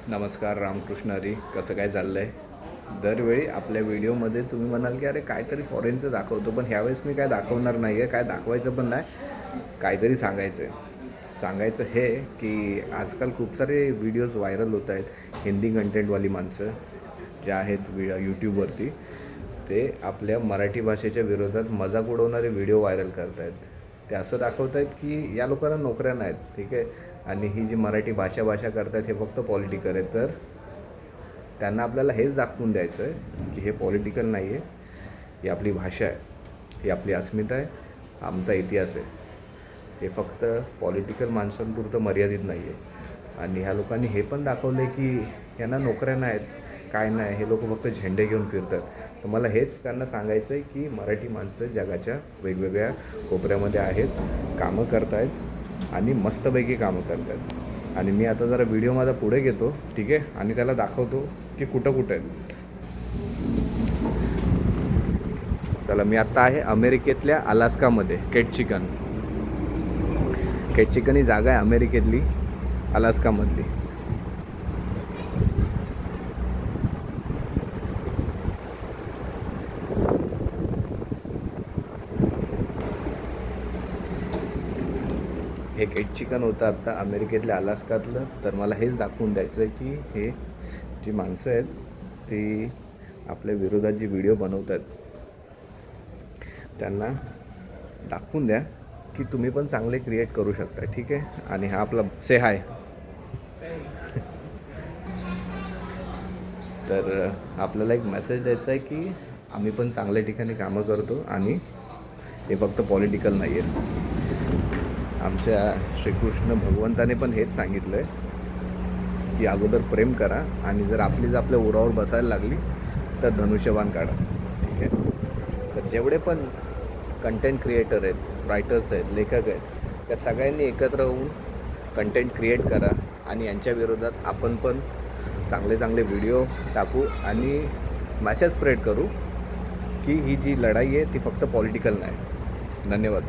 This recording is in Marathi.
नमस्कार, रामकृष्ण हरी. कसं काय चाललं आहे? दरवेळी आपल्या व्हिडिओमध्ये तुम्ही म्हणाल की अरे काहीतरी फॉरेनचं दाखवतो, पण ह्यावेळेस मी काय दाखवणार नाही आहे, काय दाखवायचं पण नाही, काहीतरी सांगायचं आहे. सांगायचं हे की आजकाल खूप सारे व्हिडिओज व्हायरल होत आहेत. हिंदी कंटेंटवाली माणसं जे आहेत यूट्यूबवरती, ते आपल्या मराठी भाषेच्या विरोधात मजाक उडवणारे व्हिडिओ व्हायरल करत आहेत. ते असं दाखवत आहेत की या लोकांना नोकऱ्या नाहीत, ठीक आहे, आणि ही जी मराठी भाषा करत आहेत हे फक्त पॉलिटिकल आहे. तर त्यांना आपल्याला हेच दाखवून द्यायचं आहे की हे पॉलिटिकल नाही आहे, ही आपली भाषा आहे, ही आपली अस्मिता आहे, आमचा इतिहास आहे. हे फक्त पॉलिटिकल माणसांपुरतं मर्यादित नाही आहे. आणि ह्या लोकांनी हे पण दाखवलं आहे की यांना नोकऱ्या नाहीत, काय नाही, हे लोक फक्त झेंडे घेऊन फिरतात. तर मला हेच त्यांना सांगायचं आहे की मराठी माणसं जगाच्या वेगवेगळ्या कोपऱ्यामध्ये आहेत, कामं करत आहेत आणि मस्तपैकी कामं करत आहेत. आणि मी आता जरा व्हिडिओ माझा पुढे घेतो, ठीक आहे, आणि त्याला दाखवतो की कुठं कुठं आहे. चला, मी आत्ता आहे अमेरिकेतल्या अलास्कामध्ये. केटचिकन ही जागा आहे अमेरिकेतली, अलास्कामधली. हे केटचिकन होतं आत्ता अमेरिकेतल्या अलास्कातलं. तर मला हेच दाखवून द्यायचं आहे की हे जी माणसं आहेत ती आपल्या विरोधात जी व्हिडिओ बनवतात त्यांना दाखवून द्या की तुम्ही पण चांगले क्रिएट करू शकता, ठीक आहे. आणि हा आपला से हाय. तर आपल्याला एक मेसेज द्यायचा आहे की आम्ही पण चांगल्या ठिकाणी कामं करतो आणि हे फक्त पॉलिटिकल नाही आहे. आमच्या श्रीकृष्ण भगवंताने पण हेच सांगितलं आहे की अगोदर प्रेम करा आणि जर आपलीच आपल्या उरावर बसायला लागली तर धनुष्यबाण काढा, ठीक आहे. तर जेवढे पण कंटेंट क्रिएटर आहेत, रायटर्स आहेत, लेखक आहेत, त्या सगळ्यांनी एकत्र होऊन कंटेंट क्रिएट करा आणि यांच्या विरोधात आपण पण चांगले चांगले व्हिडिओ टाकू आणि मॅसेज स्प्रेड करू की ही जी लढाई आहे ती फक्त पॉलिटिकल नाही. धन्यवाद.